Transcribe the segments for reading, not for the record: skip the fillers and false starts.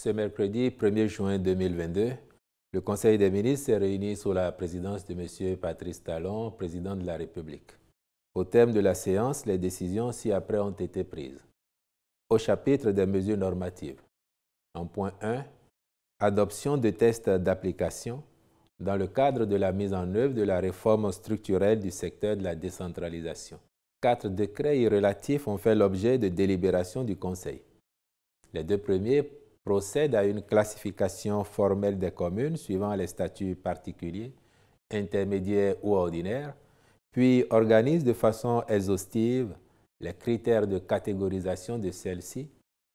Ce mercredi 1er juin 2022, le Conseil des ministres s'est réuni sous la présidence de M. Patrice Talon, président de la République. Au terme de la séance, les décisions ci-après ont été prises. Au chapitre des mesures normatives, en point 1, adoption de tests d'application dans le cadre de la mise en œuvre de la réforme structurelle du secteur de la décentralisation. 4 décrets y relatifs ont fait l'objet de délibérations du Conseil. Les deux premiers procèdent à une classification formelle des communes suivant les statuts particuliers, intermédiaires ou ordinaires, puis organisent de façon exhaustive les critères de catégorisation de celles-ci,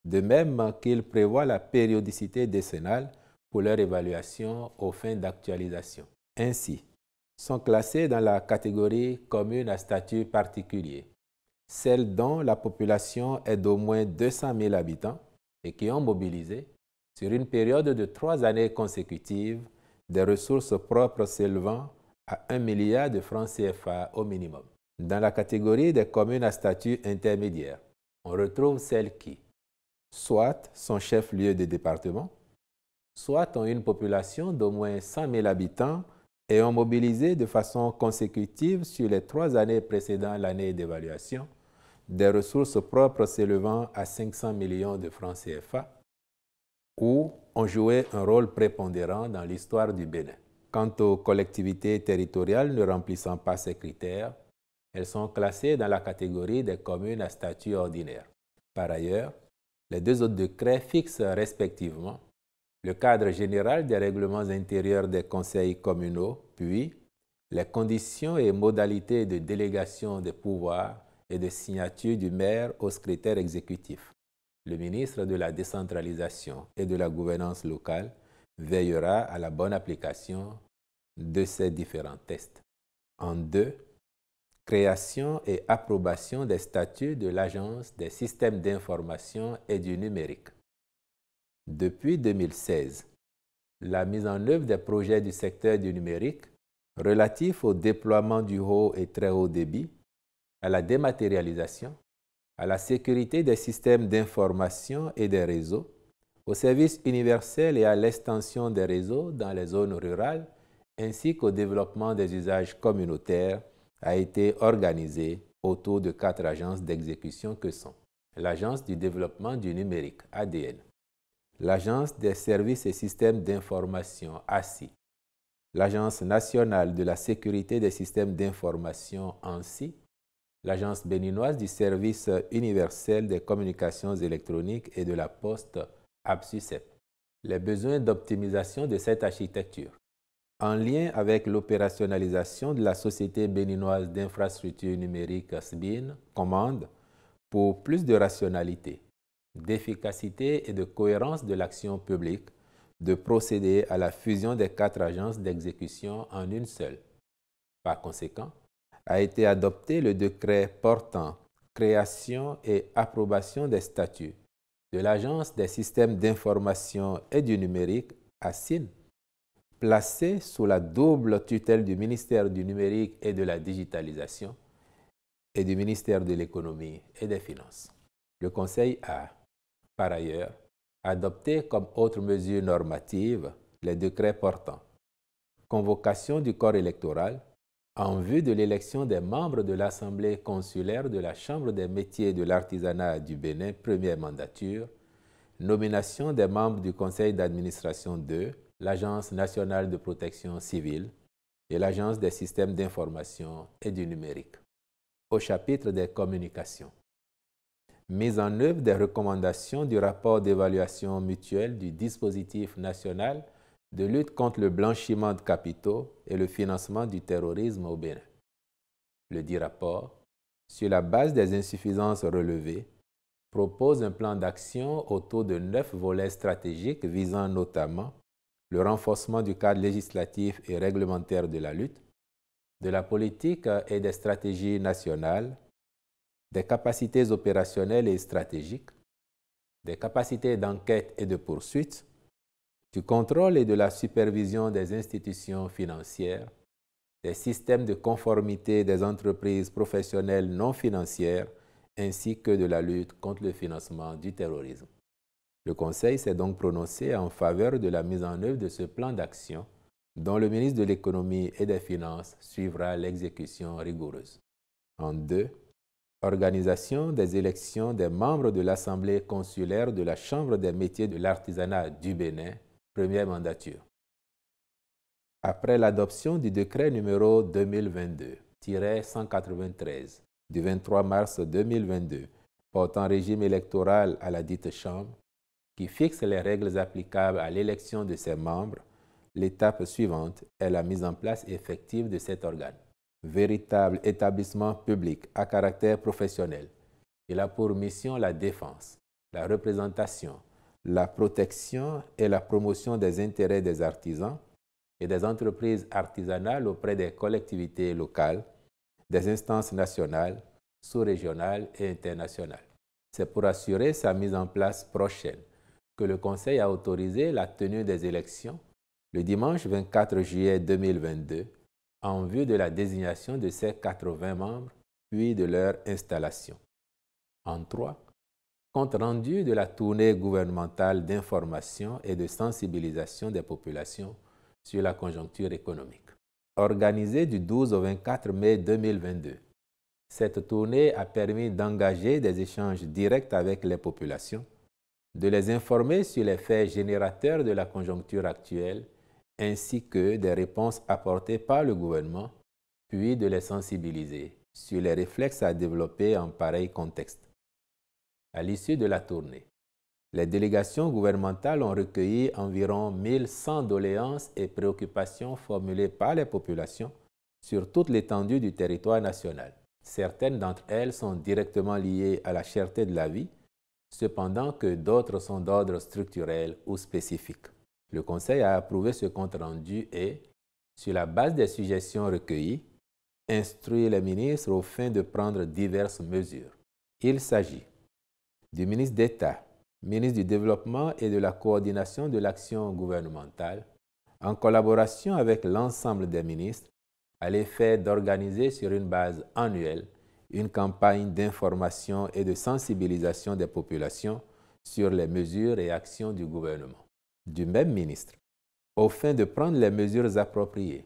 de même qu'ils prévoient la périodicité décennale pour leur évaluation aux fins d'actualisation. Ainsi, sont classées dans la catégorie commune à statut particulier celles dont la population est d'au moins 200 000 habitants et qui ont mobilisé, sur une période de 3 années consécutives, des ressources propres s'élevant à 1 milliard de francs CFA au minimum. Dans la catégorie des communes à statut intermédiaire, on retrouve celles qui, soit sont chef-lieu de département, soit ont une population d'au moins 100 000 habitants et ont mobilisé de façon consécutive sur les 3 années précédant l'année d'évaluation des ressources propres s'élevant à 500 millions de francs CFA ou ont joué un rôle prépondérant dans l'histoire du Bénin. Quant aux collectivités territoriales ne remplissant pas ces critères, elles sont classées dans la catégorie des communes à statut ordinaire. Par ailleurs, les 2 autres décrets fixent respectivement le cadre général des règlements intérieurs des conseils communaux, puis les conditions et modalités de délégation des pouvoirs et de signature du maire au secrétaire exécutif. Le ministre de la décentralisation et de la gouvernance locale veillera à la bonne application de ces différents tests. En 2, création et approbation des statuts de l'Agence des systèmes d'information et du numérique. Depuis 2016, la mise en œuvre des projets du secteur du numérique relatifs au déploiement du haut et très haut débit, à la dématérialisation, à la sécurité des systèmes d'information et des réseaux, au service universel et à l'extension des réseaux dans les zones rurales, ainsi qu'au développement des usages communautaires, a été organisée autour de 4 agences d'exécution que sont l'Agence du développement du numérique, ADN, l'Agence des services et systèmes d'information, ASSI, l'Agence nationale de la sécurité des systèmes d'information, ANSI, l'Agence béninoise du service universel des communications électroniques et de la poste, APSUCEP. Les besoins d'optimisation de cette architecture, en lien avec l'opérationnalisation de la Société béninoise d'infrastructures numériques SBIN, commandent, pour plus de rationalité, d'efficacité et de cohérence de l'action publique, de procéder à la fusion des 4 agences d'exécution en une seule. Par conséquent, a été adopté le décret portant création et approbation des statuts de l'Agence des systèmes d'information et du numérique, ASSIN, placé sous la double tutelle du ministère du numérique et de la digitalisation et du ministère de l'économie et des finances. Le Conseil a, par ailleurs, adopté comme autre mesure normative les décrets portant convocation du corps électoral en vue de l'élection des membres de l'Assemblée consulaire de la Chambre des métiers et de l'artisanat du Bénin, première mandature, nomination des membres du Conseil d'administration de l'Agence nationale de protection civile et l'Agence des systèmes d'information et du numérique. Au chapitre des communications, mise en œuvre des recommandations du rapport d'évaluation mutuelle du dispositif national de lutte contre le blanchiment de capitaux et le financement du terrorisme au Bénin. Le dit rapport, sur la base des insuffisances relevées, propose un plan d'action autour de 9 volets stratégiques visant notamment le renforcement du cadre législatif et réglementaire de la lutte, de la politique et des stratégies nationales, des capacités opérationnelles et stratégiques, des capacités d'enquête et de poursuite, du contrôle et de la supervision des institutions financières, des systèmes de conformité des entreprises professionnelles non financières, ainsi que de la lutte contre le financement du terrorisme. Le Conseil s'est donc prononcé en faveur de la mise en œuvre de ce plan d'action dont le ministre de l'Économie et des Finances suivra l'exécution rigoureuse. En 2, organisation des élections des membres de l'Assemblée consulaire de la Chambre des métiers de l'artisanat du Bénin, première mandature. Après l'adoption du décret numéro 2022-193 du 23 mars 2022 portant régime électoral à la dite Chambre, qui fixe les règles applicables à l'élection de ses membres, l'étape suivante est la mise en place effective de cet organe. Véritable établissement public à caractère professionnel, il a pour mission la défense, la représentation, la protection et la promotion des intérêts des artisans et des entreprises artisanales auprès des collectivités locales, des instances nationales, sous-régionales et internationales. C'est pour assurer sa mise en place prochaine que le Conseil a autorisé la tenue des élections le dimanche 24 juillet 2022 en vue de la désignation de ses 80 membres puis de leur installation. En 3, compte rendu de la tournée gouvernementale d'information et de sensibilisation des populations sur la conjoncture économique. Organisée du 12 au 24 mai 2022, cette tournée a permis d'engager des échanges directs avec les populations, de les informer sur les faits générateurs de la conjoncture actuelle, ainsi que des réponses apportées par le gouvernement, puis de les sensibiliser sur les réflexes à développer en pareil contexte. À l'issue de la tournée, les délégations gouvernementales ont recueilli environ 1100 doléances et préoccupations formulées par les populations sur toute l'étendue du territoire national. Certaines d'entre elles sont directement liées à la cherté de la vie, cependant que d'autres sont d'ordre structurel ou spécifique. Le Conseil a approuvé ce compte-rendu et, sur la base des suggestions recueillies, instruit les ministres aux fins de prendre diverses mesures. Il s'agit du ministre d'État, ministre du Développement et de la Coordination de l'action gouvernementale, en collaboration avec l'ensemble des ministres, à l'effet d'organiser sur une base annuelle une campagne d'information et de sensibilisation des populations sur les mesures et actions du gouvernement. Du même ministre, aux fins de prendre les mesures appropriées,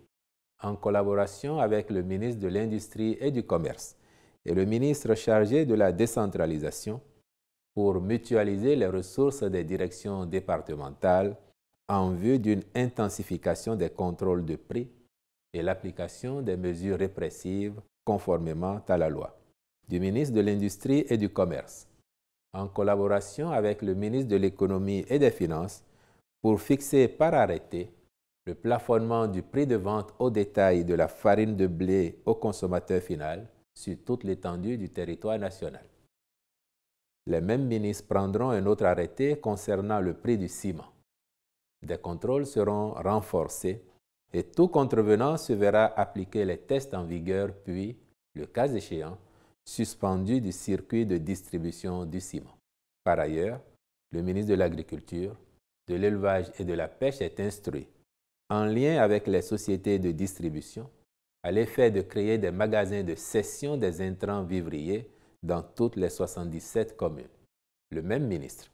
en collaboration avec le ministre de l'Industrie et du Commerce et le ministre chargé de la décentralisation, pour mutualiser les ressources des directions départementales en vue d'une intensification des contrôles de prix et l'application des mesures répressives conformément à la loi. Du ministre de l'Industrie et du Commerce, en collaboration avec le ministre de l'Économie et des Finances, pour fixer par arrêté le plafonnement du prix de vente au détail de la farine de blé au consommateur final sur toute l'étendue du territoire national. Les mêmes ministres prendront un autre arrêté concernant le prix du ciment. Des contrôles seront renforcés et tout contrevenant se verra appliquer les tests en vigueur puis, le cas échéant, suspendu du circuit de distribution du ciment. Par ailleurs, le ministre de l'Agriculture, de l'Élevage et de la Pêche est instruit, en lien avec les sociétés de distribution, à l'effet de créer des magasins de cession des intrants vivriers dans toutes les 77 communes. Le même ministre,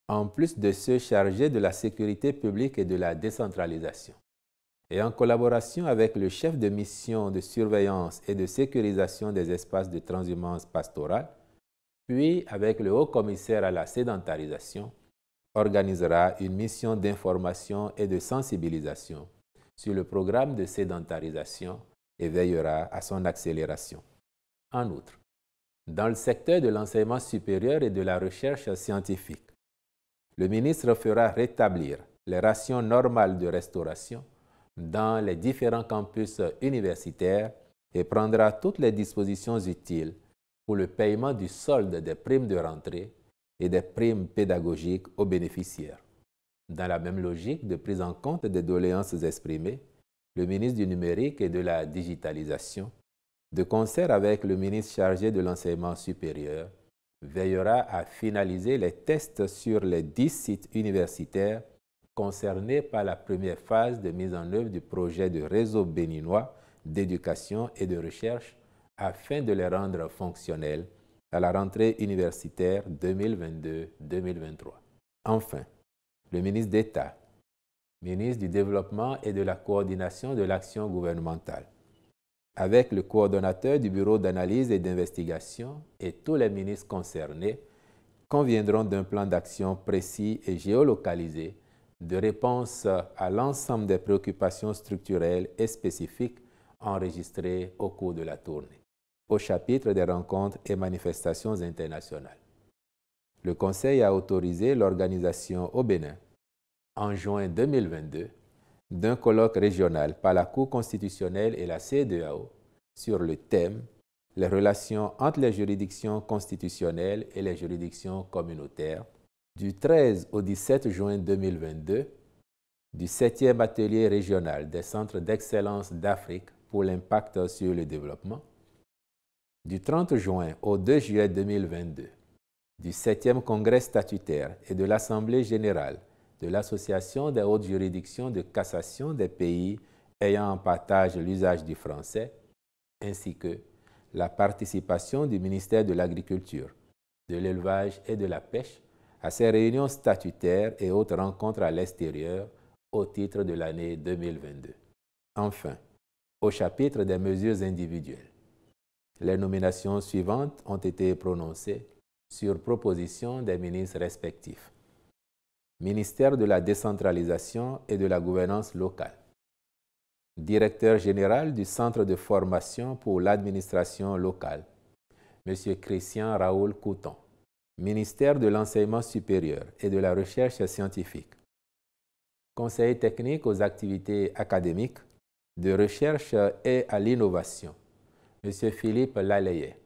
en plus de ceux chargés de la sécurité publique et de la décentralisation, et en collaboration avec le chef de mission de surveillance et de sécurisation des espaces de transhumance pastorale, puis avec le haut-commissaire à la sédentarisation, organisera une mission d'information et de sensibilisation sur le programme de sédentarisation et veillera à son accélération. En outre, dans le secteur de l'enseignement supérieur et de la recherche scientifique, le ministre fera rétablir les rations normales de restauration dans les différents campus universitaires et prendra toutes les dispositions utiles pour le paiement du solde des primes de rentrée et des primes pédagogiques aux bénéficiaires. Dans la même logique de prise en compte des doléances exprimées, le ministre du Numérique et de la Digitalisation, de concert avec le ministre chargé de l'Enseignement supérieur, veillera à finaliser les tests sur les 10 sites universitaires concernés par la première phase de mise en œuvre du projet de réseau béninois d'éducation et de recherche afin de les rendre fonctionnels à la rentrée universitaire 2022-2023. Enfin, le ministre d'État, ministre du Développement et de la coordination de l'action gouvernementale, avec le coordonnateur du Bureau d'analyse et d'investigation et tous les ministres concernés, conviendront d'un plan d'action précis et géolocalisé de réponse à l'ensemble des préoccupations structurelles et spécifiques enregistrées au cours de la tournée, au chapitre des rencontres et manifestations internationales. Le Conseil a autorisé l'organisation au Bénin, en juin 2022, d'un colloque régional par la Cour constitutionnelle et la CEDEAO sur le thème « Les relations entre les juridictions constitutionnelles et les juridictions communautaires » du 13 au 17 juin 2022 du 7e atelier régional des centres d'excellence d'Afrique pour l'impact sur le développement, du 30 juin au 2 juillet 2022 du 7e congrès statutaire et de l'Assemblée générale de l'Association des hautes juridictions de cassation des pays ayant en partage l'usage du français, ainsi que la participation du ministère de l'Agriculture, de l'Élevage et de la Pêche à ces réunions statutaires et autres rencontres à l'extérieur au titre de l'année 2022. Enfin, au chapitre des mesures individuelles, les nominations suivantes ont été prononcées sur proposition des ministres respectifs. Ministère de la décentralisation et de la gouvernance locale. Directeur général du Centre de formation pour l'administration locale, M. Christian Raoul Couton. Ministère de l'enseignement supérieur et de la recherche scientifique. Conseiller technique aux activités académiques, de recherche et à l'innovation, M. Philippe Laleyet.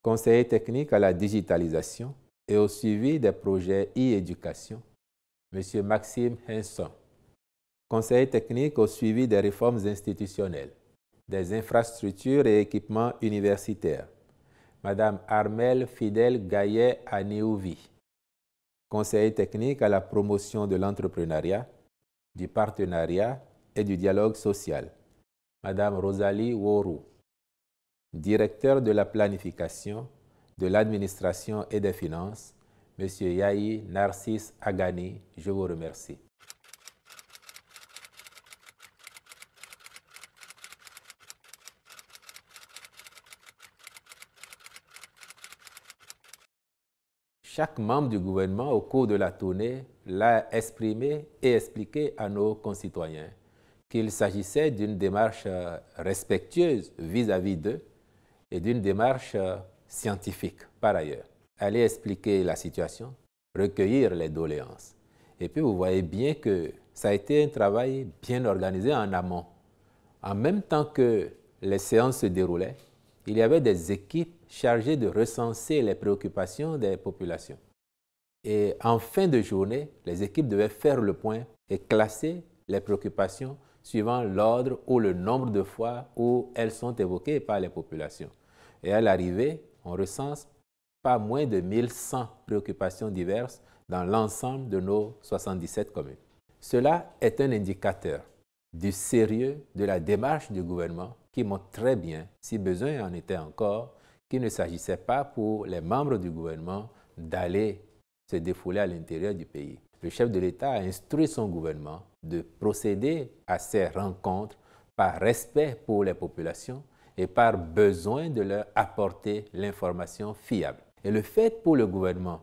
Conseiller technique à la digitalisation et au suivi des projets e-éducation, M. Maxime Henson. Conseiller technique au suivi des réformes institutionnelles, des infrastructures et équipements universitaires, Mme Armelle Fidèle Gaillet Anéouvi. Conseiller technique à la promotion de l'entrepreneuriat, du partenariat et du dialogue social, Mme Rosalie Worou. Directeur de la planification, de l'administration et des finances, M. Yahi Narcisse Agani, je vous remercie. Chaque membre du gouvernement au cours de la tournée l'a exprimé et expliqué à nos concitoyens qu'il s'agissait d'une démarche respectueuse vis-à-vis d'eux et d'une démarche scientifique par ailleurs. Aller expliquer la situation, recueillir les doléances. Et puis vous voyez bien que ça a été un travail bien organisé en amont. En même temps que les séances se déroulaient, il y avait des équipes chargées de recenser les préoccupations des populations. Et en fin de journée, les équipes devaient faire le point et classer les préoccupations suivant l'ordre ou le nombre de fois où elles sont évoquées par les populations. Et à l'arrivée, on recense pas moins de 1100 préoccupations diverses dans l'ensemble de nos 77 communes. Cela est un indicateur du sérieux de la démarche du gouvernement qui montre très bien, si besoin en était encore, qu'il ne s'agissait pas pour les membres du gouvernement d'aller se défouler à l'intérieur du pays. Le chef de l'État a instruit son gouvernement de procéder à ces rencontres par respect pour les populations et par besoin de leur apporter l'information fiable. Et le fait pour le gouvernement,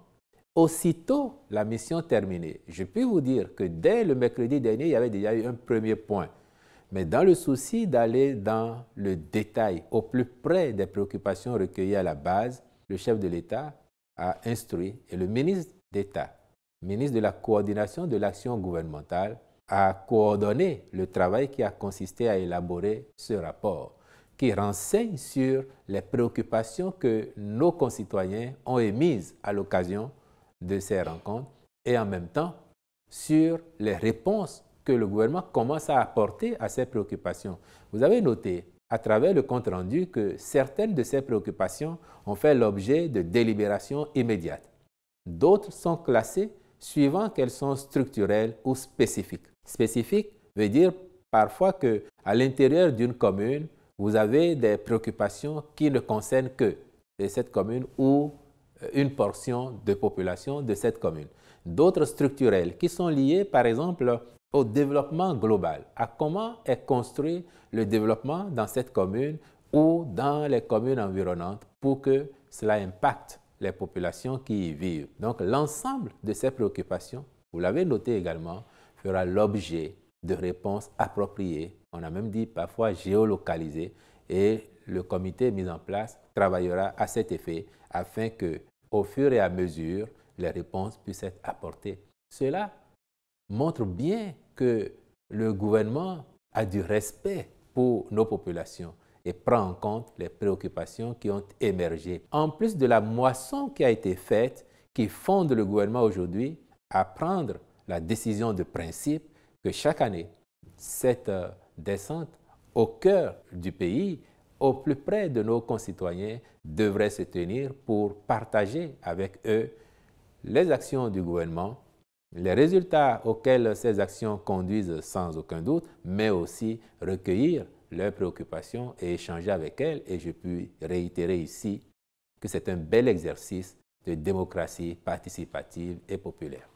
aussitôt la mission terminée, je peux vous dire que dès le mercredi dernier, il y avait déjà eu un premier point. Mais dans le souci d'aller dans le détail, au plus près des préoccupations recueillies à la base, le chef de l'État a instruit et le ministre d'État, ministre de la coordination de l'action gouvernementale, a coordonné le travail qui a consisté à élaborer ce rapport qui renseigne sur les préoccupations que nos concitoyens ont émises à l'occasion de ces rencontres et en même temps sur les réponses que le gouvernement commence à apporter à ces préoccupations. Vous avez noté à travers le compte-rendu que certaines de ces préoccupations ont fait l'objet de délibérations immédiates. D'autres sont classées suivant qu'elles sont structurelles ou spécifiques. Spécifique veut dire parfois qu'à l'intérieur d'une commune, vous avez des préoccupations qui ne concernent que cette commune ou une portion de population de cette commune. D'autres structurels qui sont liés, par exemple, au développement global, à comment est construit le développement dans cette commune ou dans les communes environnantes pour que cela impacte les populations qui y vivent. Donc l'ensemble de ces préoccupations, vous l'avez noté également, fera l'objet de réponses appropriées, on a même dit parfois géolocalisées, et le comité mis en place travaillera à cet effet afin que, au fur et à mesure, les réponses puissent être apportées. Cela montre bien que le gouvernement a du respect pour nos populations et prend en compte les préoccupations qui ont émergé. En plus de la moisson qui a été faite, qui fonde le gouvernement aujourd'hui à prendre la décision de principe que chaque année, cette descente au cœur du pays, au plus près de nos concitoyens, devrait se tenir pour partager avec eux les actions du gouvernement, les résultats auxquels ces actions conduisent sans aucun doute, mais aussi recueillir leurs préoccupations et échanger avec elles. Et je puis réitérer ici que c'est un bel exercice de démocratie participative et populaire.